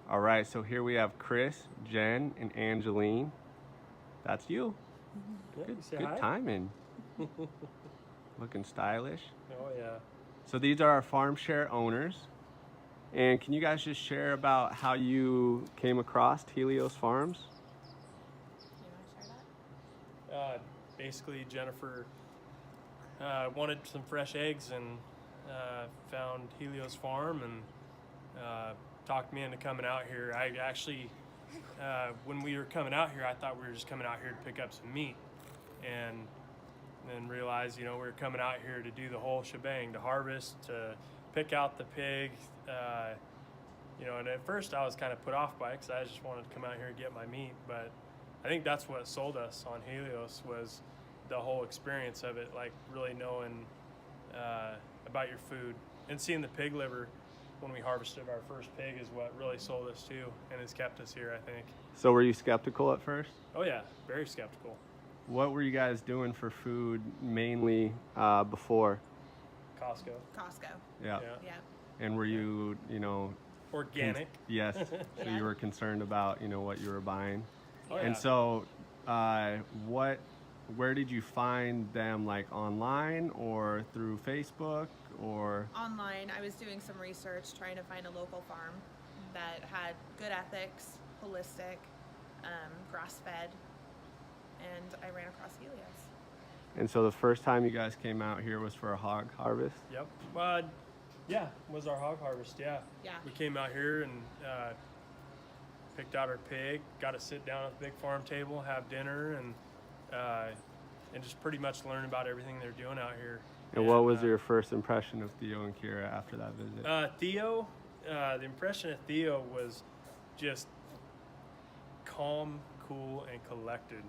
All right, so here we have Chris, Jen, and Angeline. That's you. Yeah, Good, you say good hi? timing. Looking stylish. Oh yeah. So these are our farm share owners. And can you guys just share about how you came across Helios Farms? You want to share that? Basically, Jennifer wanted some fresh eggs and found Helios Farm and talked me into coming out here. I actually, when we were coming out here, I thought we were just coming out here to pick up some meat, and then realized, we were coming out here to do the whole shebang, to harvest, to pick out the pig. And at first I was kind of put off by it because I just wanted to come out here and get my meat. But I think that's what sold us on Helios, was the whole experience of it, like really knowing about your food. And seeing the pig liver when we harvested our first pig is what really sold us too, and has kept us here, I think. So were you skeptical at first? Oh yeah, very skeptical. What were you guys doing for food mainly before? Costco. Costco. Yeah. Yeah. And were you, Organic. yes. So Yeah. you were concerned about, what you were buying. Oh, yeah. And so where did you find them, like online or through Facebook or? Online, I was doing some research trying to find a local farm that had good ethics, holistic, grass-fed, and I ran across Helios. And so the first time you guys came out here was for a hog harvest? Yep. Yeah, was our hog harvest. Yeah. Yeah. We came out here and picked out our pig. Got to sit down at the big farm table, have dinner, and just pretty much learn about everything they're doing out here. And what was your first impression of Theo and Kira after that visit? The impression of Theo was just calm, cool, and collected.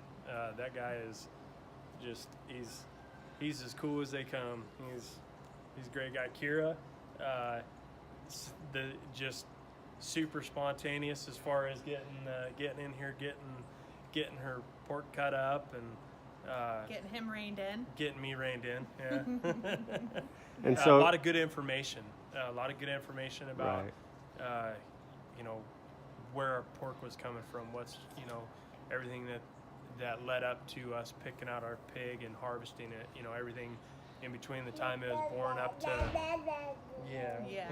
That guy is just he's as cool as they come. He's a great guy. Kira, just super spontaneous as far as getting in here, getting her pork cut up, and Getting him reined in. getting me reined in. Yeah. And so a lot of good information. A lot of good information about Right. where our pork was coming from. What's everything that led up to us picking out our pig and harvesting it. Everything in between the time it was born up to Yeah.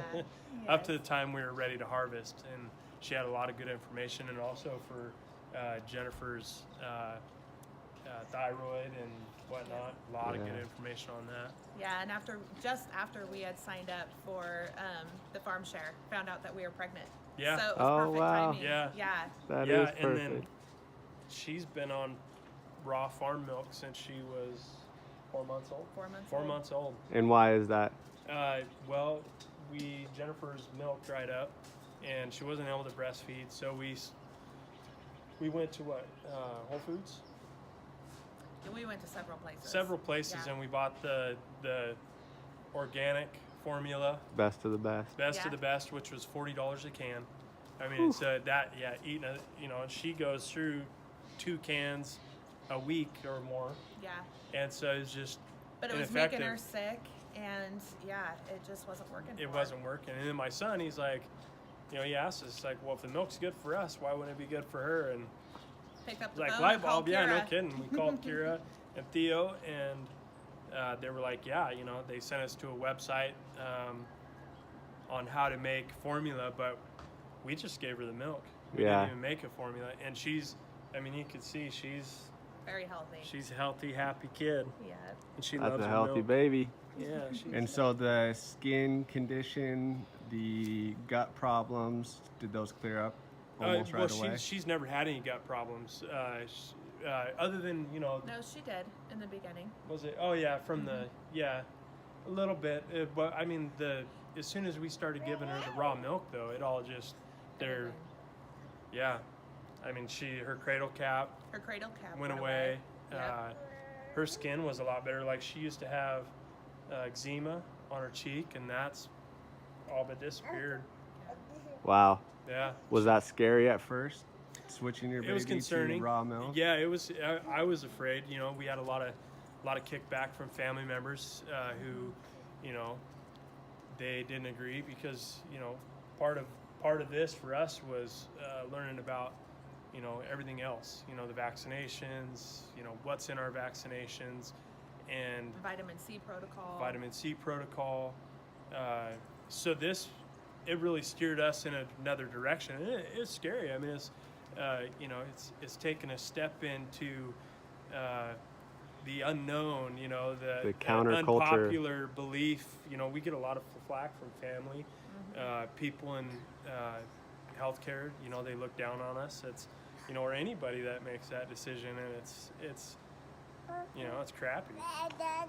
up to the time we were ready to harvest. And she had a lot of good information, and also for Jennifer's thyroid and whatnot. A lot of Yeah. good information on that. Yeah, and just after we had signed up for the farm share, found out that we were pregnant. Yeah. So it was Oh, perfect wow. timing. Yeah. Yeah. that Yeah, is and perfect. then she's been on raw farm milk since she was 4 months old. 4 months. 4 old. months old. And why is that? Well, Jennifer's milk dried up, and she wasn't able to breastfeed, so we went to Whole Foods, And we went to several places. and we bought the organic formula, Best of the best. best Yeah. of the best, which was $40 a can. I mean, it's eating a, and she goes through 2 cans a week or more, Yeah. and so it's just But it was ineffective. making her sick, and yeah, it just wasn't working. It for wasn't her. working. And then my son, he's like, he asked us, like, well, if the milk's good for us, why wouldn't it be good for her? And Picked up it's the like, phone light and called bulb, yeah, no Kira. kidding. We called Kira and Theo, and they were like, yeah, they sent us to a website on how to make formula, but we just gave her the milk. We Yeah. didn't even make a formula. And you could see she's Very healthy. a healthy, happy kid. Yeah. And she That's loves a her healthy milk. baby. Yeah. She's And so the skin condition, the gut problems, did those clear up almost right away? She's never had any gut problems. Other than, No, she did in the beginning. was it? Oh yeah, from a little bit. But I mean, as soon as we started giving her the raw milk, though, it all just yeah. I mean, her cradle cap Her cradle cap went away. Yep. Her skin was a lot better. Like, she used to have eczema on her cheek, and that's all but disappeared. Wow. Yeah. Was that scary at first? Switching your It was baby concerning. to raw milk? Yeah, it was. I was afraid. We had a lot of kickback from family members who, they didn't agree because part of part of this for us was learning about, you know, everything else, you know, the vaccinations, you know, what's in our vaccinations, and Vitamin C protocol. So this, it really steered us in another direction. And it's scary. I mean, it's, you know, it's taken a step into the unknown, you know, The the counterculture. unpopular belief. You know, we get a lot of flack from family, people in healthcare. You know, they look down on us. It's, you know, or anybody that makes that decision, and it's you know, it's crappy.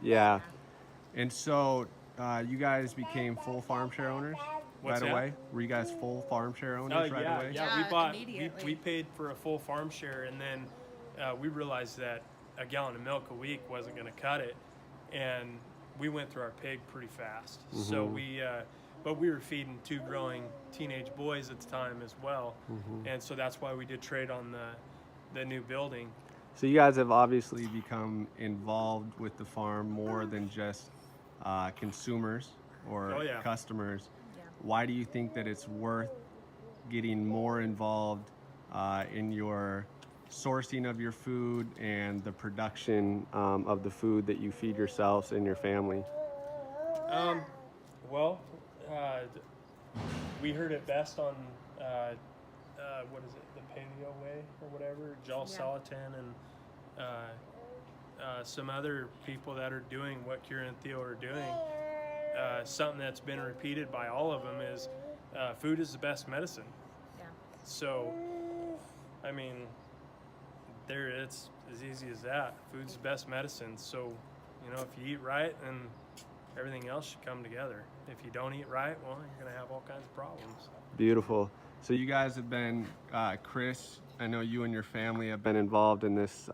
Yeah. And so you guys became full farm share owners What's right that? away? Were you guys full farm share owners right away? Yeah, Yeah, we immediately. paid for a full farm share, and then we realized that a gallon of milk a week wasn't going to cut it, and we went through our pig pretty fast. So but we were feeding 2 growing teenage boys at the time as well, and so that's why we did trade on the new building. So you guys have obviously become involved with the farm more than just consumers or Oh, yeah. customers. Yeah. Why do you think that it's worth getting more involved in your sourcing of your food and the production of the food that you feed yourselves and your family? Well, we heard it best on what is it, the Paleo Way or whatever, Joel Yeah. Salatin and some other people that are doing what Kira and Theo are doing. Something that's been repeated by all of them is food is the best medicine. Yeah. So, I mean, it's as easy as that. Food's the best medicine. So, you know, if you eat right, then everything else should come together. If you don't eat right, well, you're gonna have all kinds of problems. Beautiful. So you guys have been, Chris, I know you and your family have been involved in this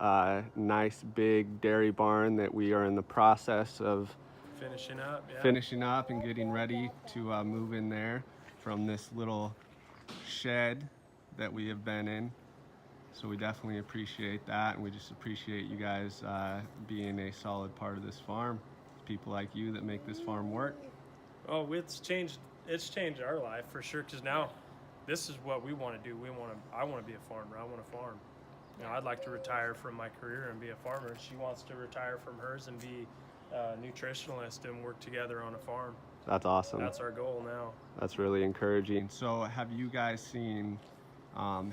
nice big dairy barn that we are in the process of Finishing up, and getting ready to move in there from this little shed that we have been in. So we definitely appreciate that, and we just appreciate you guys being a solid part of this farm. It's people like you that make this farm work. Oh, it's changed our life for sure, because now this is what we want to do. I want to be a farmer. I want to farm. You know, I'd like to retire from my career and be a farmer. She wants to retire from hers and be a nutritionalist and work together on a farm. That's awesome. That's our goal now. That's really encouraging. So have you guys seen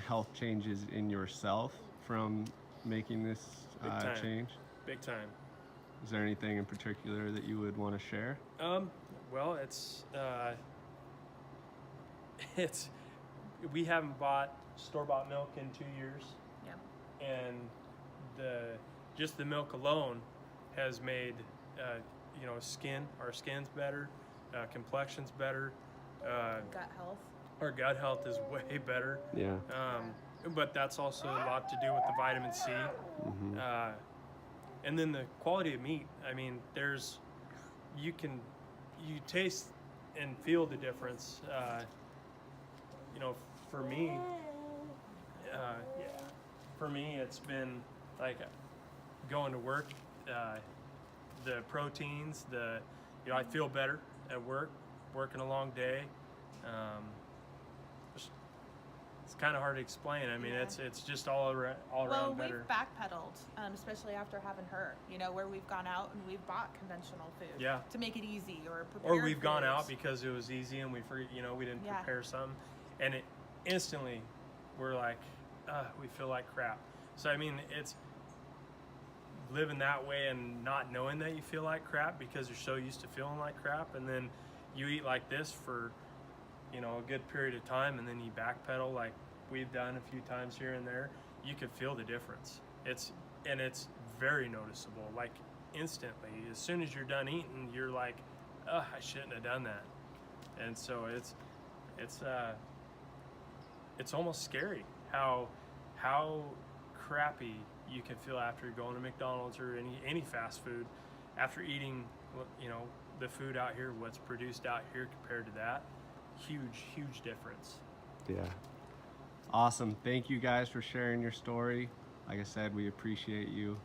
health changes in yourself from making this Big time. change? Big time. Is there anything in particular that you would want to share? Well, it's we haven't bought store-bought milk in 2 years, Yeah. and just the milk alone has made you know, our skin's better, complexion's better, Gut health. our gut health is way better. Yeah. But that's also a lot to do with the vitamin C, and then the quality of meat. I mean, you taste and feel the difference. You know, for me, it's been like going to work. The proteins, you know, I feel better at work, working a long day. It's kind of hard to explain. I mean, Yeah. it's just all around Well, better. we've backpedaled, especially after having her. You know, where we've gone out and we've bought conventional food. Yeah. To make it easy or prepare. Or we've gone out because it was easy and we didn't Yeah. prepare something, and it instantly we're like, we feel like crap. So I mean, it's living that way and not knowing that you feel like crap because you're so used to feeling like crap, and then you eat like this for, you know, a good period of time, and then you backpedal like we've done a few times here and there. You can feel the difference. It's very noticeable, like instantly. As soon as you're done eating, you're like, I shouldn't have done that. And so it's almost scary how crappy you can feel after going to McDonald's or any fast food, after eating, you know, the food out here, what's produced out here compared to that. Huge difference. Yeah. Awesome. Thank you guys for sharing your story. Like I said, we appreciate you.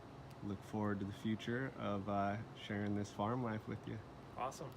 Look forward to the future of sharing this farm life with you. Awesome.